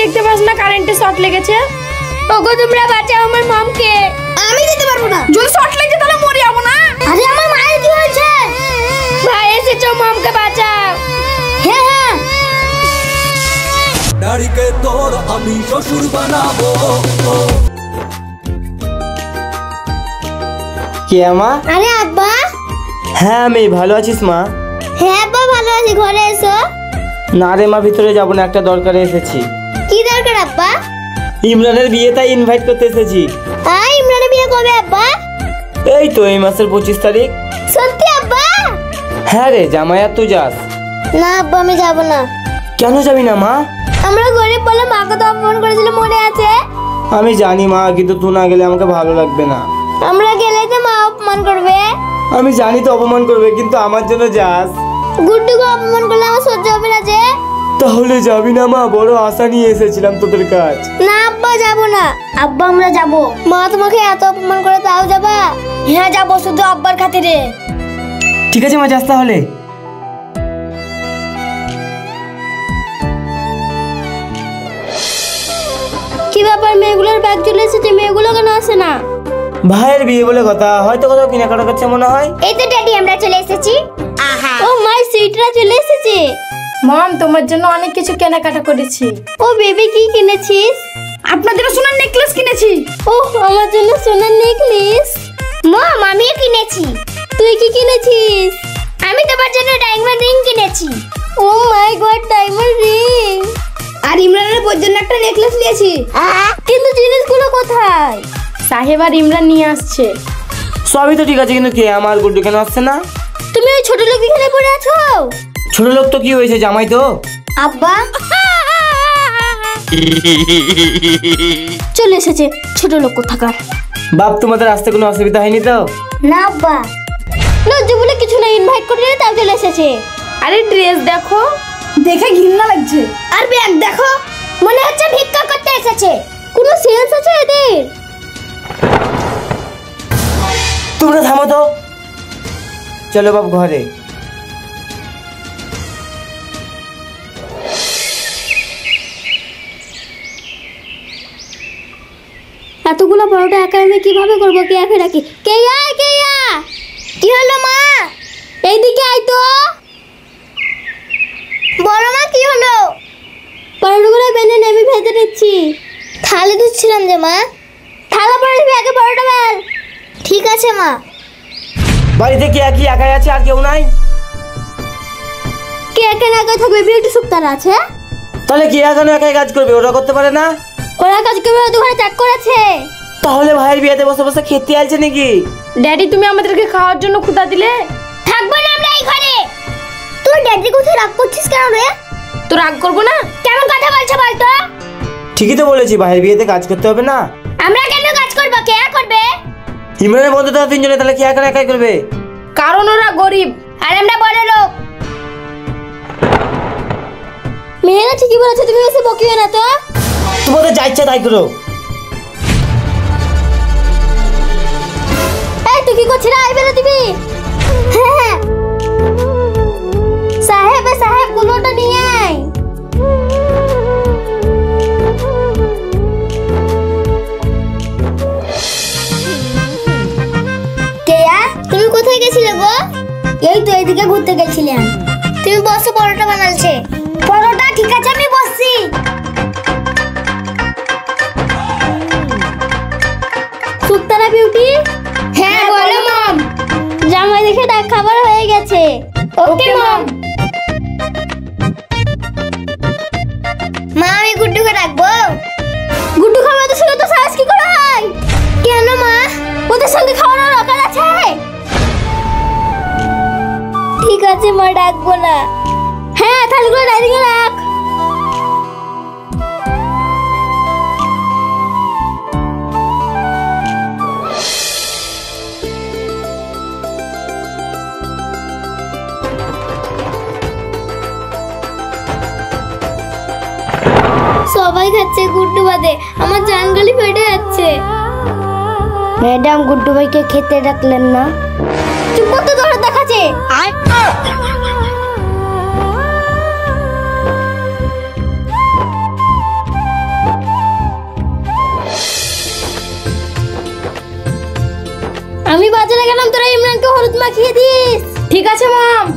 দেখতে পাস না কারেন্টে শর্ট লেগেছে? ওগো তোমরা বাঁচাও আমার মমকে। আমি যেতে পারবো না। যদি শর্ট লেগে তাহলে মরে যাবো না? আরে আমার মায়ের কি হয়েছে? ভাই এসেছো, মমকে বাঁচাও। হ্যাঁ হ্যাঁ। নারীকে তোর আমি শ্বশুর বানাবো। কে মা? আরে আব্বা। হ্যাঁ আমি ভালো আছিস মা? হ্যাঁ আব্বা ভালো আছি, ঘরে এসো। না রে মা, ভিতরে যাবো না, একটা দরকারে এসেছি। কি দরকার আব্বা? ইমরানের বিয়ে, তাই ইনভাইট করতে এসেছি। ইমরানের বিয়ে কবে আব্বা? এই তো এই মাসের 25 তারিখ। সত্যি আব্বা? হ্যাঁ রে জামাই, আর তুই যাস? না আব্বা আমি যাব না। কেন যাবি না মা? আমরা গরিব বলে মাকে তো অপমান করেছিল, মনে আছে? আমি জানি মা, কিন্তু তুই না গেলে আমাকে ভালো লাগবে না। আমরা গেলে তো মা অপমান করবে। আমি জানি তো অপমান করবে, কিন্তু আমার জন্য যাস। গুড্ডুকে অপমান করলে আমার সহ্য হবে না যে। তাহলে যাবি না মা? বড় আশা নিয়ে এসেছিলাম তোদের কাছ। না আব্বা যাব না। আব্বা আমরা যাব। মা তোমাকে এত অপমান করে তাও যাবা? হ্যাঁ যাবো, শুধু আব্বার খাতিরে। ঠিক আছে মা, যাস তাহলে। কি ব্যাপার, মেয়েগুলোর ব্যাগ চলে এসেছে, মেয়েগুলো কেন আসে না? ভাইয়ের বিয়ে বলে কথা, হয়তো কোথাও কেনাকাটা করছে মনে হয়। এই তো ড্যাডি আমরা চলে এসেছি। ও মাই সুইটরা চলে এসেছে। মম তোমার জন্য অনেক কিছু কেনাকাটা করেছি। ও বেবি কি কিনেছিস? আপনার জন্য সোনার নেকলেস কিনেছি। ও আমার জন্য সোনার নেকলেস। মম আমিও কিনেছি। তুই কি কিনেছিস? আমি তোমার জন্য ডায়মন্ড রিং কিনেছি। ও মাই গড, ডায়মন্ড রিং। আর ইমরানের বোর জন্য একটা নেকলেস নিয়েছি। কিন্তু জিনিসগুলো কোথায়? সাহেব আর ইমরান নিয়ে আসছে। সবই তো ঠিক আছে, কিন্তু কে আমার গুড্ডু কেন আসছে না? তুমি ওই ছোট লোক এখানে পড়ে আছো? ছোট লোক তো কি হয়েছে, জামাই তো। আব্বা চলে এসেছে ছোট লোক কোথাকার। বাপ তোমাদের আসতে কোনো অসুবিধা হয়নি তো? না আব্বা, লজ্জা বলে কিছু না, ইনভাইট করে তাও চলে এসেছে। আরে ড্রেস দেখো, দেখে ঘৃণা লাগছে। আর ব্যাগ দেখো, মনে হচ্ছে ভিক্ষা করতে এসেছে। কোনো সেন্স আছে এদের? তোমরা থামো তো, চলো বাপ ঘরে। এতগুলো পরোটা একা আমি কিভাবে করবো? কে একা রাখি? কেয়া কেয়া, কি হলো মা? এইদিকে আয় তো। বড় মা কি হলো? পরোটাগুলো বেনে নে, আমি ভেজে নিচ্ছি। থালে ধুচ্ছিলাম যে মা। থালা পরে দিবি, আগে পরোটা বেল। ঠিক আছে মা। বাড়িতে কে কি একাই আছে, আর কেউ নাই? কে একা একা থাকবে? বিউটি সুপ্তার আছে। তাহলে কে কেন একাই কাজ করবে? ওরা করতে পারে না? ওরা কাজ করবে, ওদের ঘরে ত্যাগ করেছে। তাহলে ভাইয়ের বিয়েতে বসে বসে খেতে আলছে নাকি? ড্যাডি তুমি আমাদেরকে খাওয়ার জন্য ক্ষুধা দিলে। থাকবো না আমরা এই ঘরে। তুই ড্যাডি কোথায় রাগ করছিস কেন রে? তো রাগ করবো না? কেমন কথা বলছো বলতো? ঠিকই তো বলেছি, ভাইয়ের বিয়েতে কাজ করতে হবে না? আমরা কেন কাজ করবো? কে করবে? ইমরানের বন্ধু তো তিনজনে, তাহলে কে একা একাই করবে? কারণ ওরা গরিব আর আমরা বড় লোক। মেয়েরা ঠিকই বলেছে, তুমি এসে বকিও না তো। তোমাদের যা ইচ্ছা তাই করো। এই তুই কি করছিস? আই বেরো দিবি। হ্যাঁ সাহেব, সাহেব গুলোটা নিয়ে আয়। কেয়া তুমি কোথায় গেছিলে গো? এই তো এইদিকে ঘুরতে গেছিলাম। তুমি বসো, পরোটা বানালছে। পরোটা ঠিক আছে, আমি বসছি। সুক্তারা বিউটি। হ্যাঁ বলো মম। জামাই দেখে ডাক খাবার হয়ে গেছে। ওকে মম। মা আমি গুড্ডুকে ডাকবো। গুড্ডু খাবে ওদের সঙ্গে তো সাহস কি করে হয়? কেন মা? ওদের সঙ্গে খাওয়ানোর অকাল আছে? ঠিক আছে মা, ডাকবো না। হ্যাঁ থালিগুলো ডাইনিং এ রাখ। সবাই খাচ্ছে, গুড্ডু বাদে। আমার জানগালি ফেটে যাচ্ছে। ম্যাডাম গুড্ডু ভাইকে খেতে ডাকলেন না? চুপ করতে ধরে দেখাচ্ছে। দেখিয়ে দিস। ঠিক আছে মম।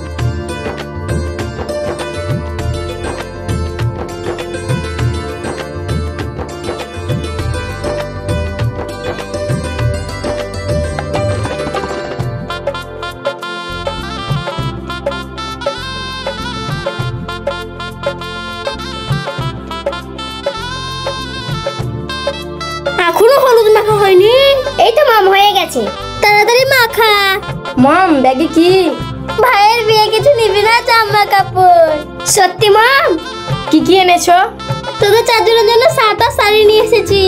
এখনো হলুদ মাখা হয়নি? এই তো মাম হয়ে গেছে, তাড়াতাড়ি মাখা। মম ব্যাগে কি? ভাইয়ের বিয়ে কিছু নিবি না? জামা কাপড়। সত্যি মাম? কি কি এনেছো? তোদের চারজনের জন্য সাত আর শাড়ি নিয়ে এসেছি।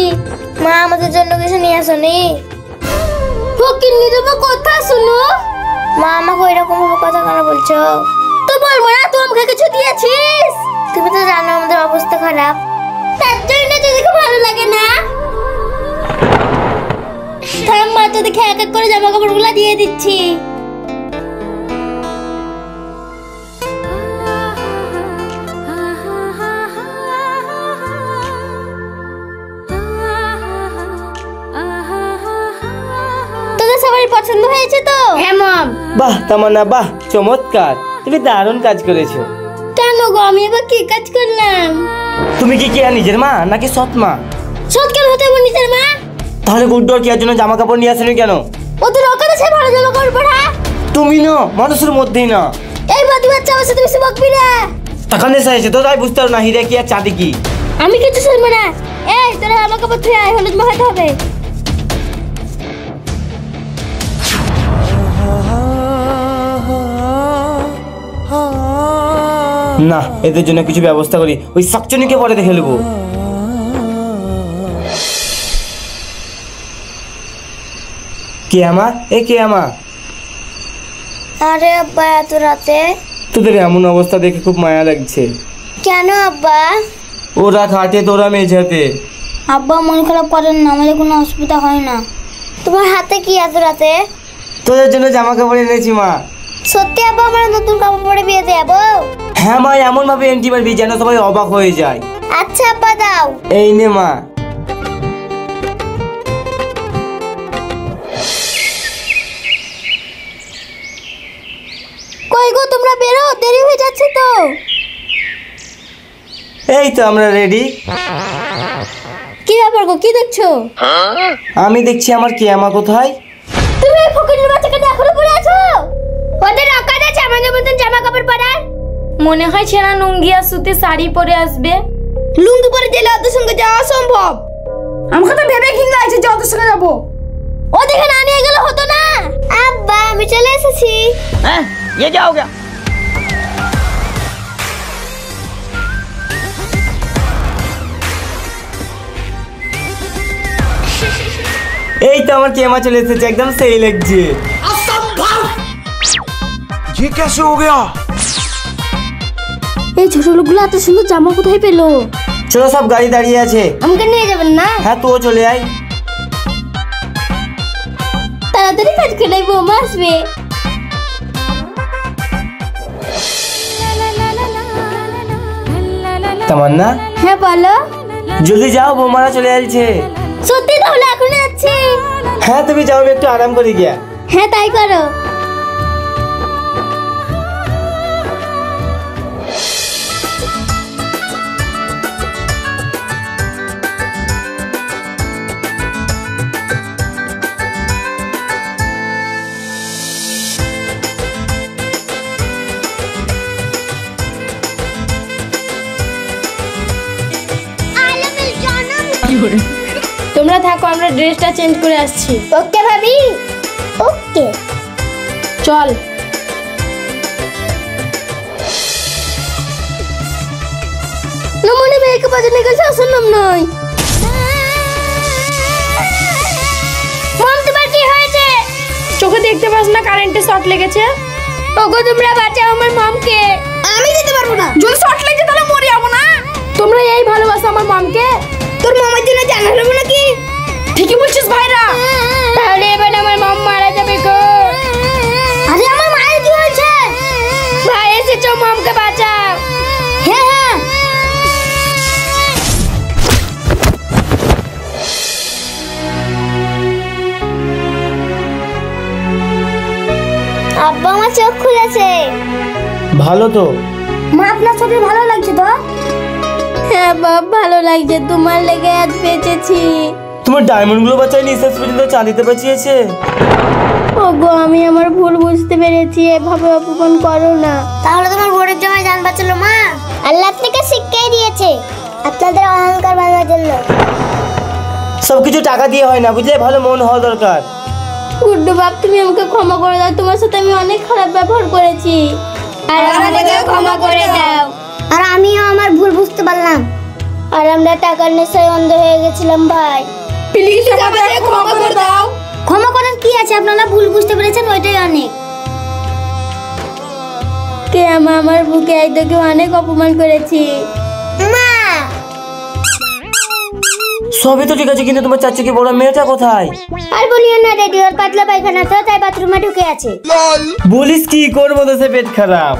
মা আমাদের জন্য কিছু নিয়ে আসনি? ফকিন্নি দেবো কথা শুনো। মা আমাকে ওইরকম ভাবে কথা কেন বলছো? তো বলবো না, তুই আমাকে কিছু দিয়েছিস? তুমি তো জানো আমাদের অবস্থা খারাপ, তার জন্য তোদেরকে ভালো লাগে না। থাম মা, তোদেরকে এক এক করে জামা কাপড়গুলো দিয়ে দিচ্ছি। তোদের সবারই পছন্দ হয়েছে তো? হ্যাঁ মম। বাহ তামান্না, বাহ চমৎকার, তুমি দারুণ কাজ করেছো। কেন গো, আমি এবার কি কাজ করলাম? তুমি কি আর নিজের মা নাকি সৎ মা? সৎ কেন হতে হবে নিজের মা? তাহলে গুড্ডু আর কিয়ার জন্য জামা কাপড় নিয়ে আসেনি কেন? ওদের অকালে সে ভালো জামা কাপড় পরা। তুমি না মানুষের মধ্যেই না। এই বাদি বাচ্চা আমার সাথে বেশি বকবি না। তখন এসে তো তাই বুঝতে পারো না হিরে কি আর চাঁদি কি। আমি কিছু শুনবো না। এই তোরা জামা কাপড় ধুয়ে আয়, হলুদ মাখাতে হবে। না, এদের জন্য কিছু ব্যবস্থা করি, ওই শাকচুনিকে পরে দেখে নেবো। কে আমা? এ কে আমা? আরে আব্বা, এত রাতে? তোদের এমন অবস্থা দেখে খুব মায়া লাগছে। কেন আব্বা? ওরা খাটে তোরা মেঝাতে। আব্বা মন খারাপ করেন না, আমাদের কোনো অসুবিধা হয় না। তোমার হাতে কি এত রাতে? তোদের জন্য জামা কাপড় এনেছি মা। সত্যি আব্বা, আমরা নতুন কাপড় পরে বিয়ে দেব? হ্যাঁ মা, এমন ভাবে এন্টি মারবি যেন সবাই অবাক হয়ে যায়। আচ্ছা আব্বা, দাও। এই নে মা। কই গো, তোমরা বেরো, দেরি হয়ে যাচ্ছে তো। এই তো আমরা রেডি। কি ব্যাপার গো, কি দেখছো? আমি দেখছি আমার কেয়ামা কোথায়। তুমি এই ফকিরের বাচ্চাকে নিয়ে এখনো পড়ে আছো? ওদের অকাজ আছে আমাদের মতন জামা কাপড় পরার? মনে হয় ছেনা লুঙ্গি আর সুতি শাড়ি পরে আসবে। লুঙ্গি পরে গেলে ওদের সঙ্গে যাওয়া সম্ভব? আমাকে তো ভেবে ঘিন লাগছে যে ওদের সঙ্গে যাবো। ওদিকে না নিয়ে গেলে হতো না? আব্বা আমি চলে এসেছি। हैं? ये क्या हो गया? এই তো আমার কেয়ামা চলে এসেছে, একদম সেই লাগছে। ये कैसे हो गया? এই ছোট লোকগুলো এত সুন্দর জামা কোথায় পেলো? চলো, সব গাড়ি দাঁড়িয়ে আছে। আমাকে নিয়ে যাবেন না? হ্যাঁ তুইও চলে আয়। তাড়াতাড়ি কাজ করে বৌমা আসবে। তামান্না, হ্যাঁ বলো। জলদি যাও, বৌমারা চলে আসছে। সত্যি? তাহলে এখন যাচ্ছি। হ্যাঁ তুমি যাও, আমি একটু আরাম করে গিয়া। হ্যাঁ তাই করো। তোমরা থাকো, আমরা ড্রেসটা চেঞ্জ করে আসছি। ওকে ভাবি, ওকে। চল। নমনে মেয়েকে বাজানো গেছে, আসল নাম নয়। মম তোমার কি হয়েছে? চোখে দেখতে পাস না কারেন্টে শর্ট লেগেছে। ওগো তোমরা বাঁচাও আমার মমকে। আমি যেতে পারবো না। যদি শর্ট লেগেছে তাহলে মরে যাবো না। তোমরা এই ভালোবাসো আমার মমকে? তোর মামার জন্য জানা হলো নাকি? ঠিকই বলছিস ভাইরা। তাহলে এবার আমার মম মারা যাবে গো। আরে আমার মায়ের কি হয়েছে? ভাই এসেছো, মমকে বাঁচাও। হ্যাঁ হ্যাঁ। ভালো তো। মা আপনার শরীর ভালো লাগছে তো? হ্যাঁ বাপ, ভালো লাগছে, তোমার লেগে আজ বেঁচেছি। তোমার ডায়মন্ড গুলো বাঁচায়নি, শেষ পর্যন্ত চাঁদিতে বাঁচিয়েছে। ওগো, আমি আমার ভুল বুঝতে পেরেছি, এভাবে অপমান করো না। তাহলে তোমার বোনের জামাই জান বাঁচালো মা? আল্লাহ আপনাকে শিক্ষাই দিয়েছে আপনাদের অহংকার ভাঙার জন্য। সবকিছু টাকা দিয়ে হয় না, বুঝলে? ভালো মন হওয়া দরকার। গুড্ডু বাপ, তুমি আমাকে ক্ষমা করে দাও, তোমার সাথে আমি অনেক খারাপ ব্যবহার করেছি। আর আমাদেরকে ক্ষমা করে দাও। আর আমিও আমার ভুল বুঝতে পারলাম। আর আমরা টাকার নেশায় অন্ধ হয়ে গেছিলাম ভাই। প্লিজ আমাদেরকে ক্ষমা করে দাও। ক্ষমা করার কি আছে, আপনারা ভুল বুঝতে পেরেছেন, ওইটাই অনেক। কে আমার বুকে এই তোকে অনেক অপমান করেছি। মা, সবই তো ঠিক আছে, কিন্তু তোমার চাচুকে বড় মেয়েটা কোথায়? আর বলিও না রেডি, ওর পাতলা পায়খানা তো, তাই বাথরুমে ঢুকে আছে। বলিস কি, করবো তো সে পেট খারাপ।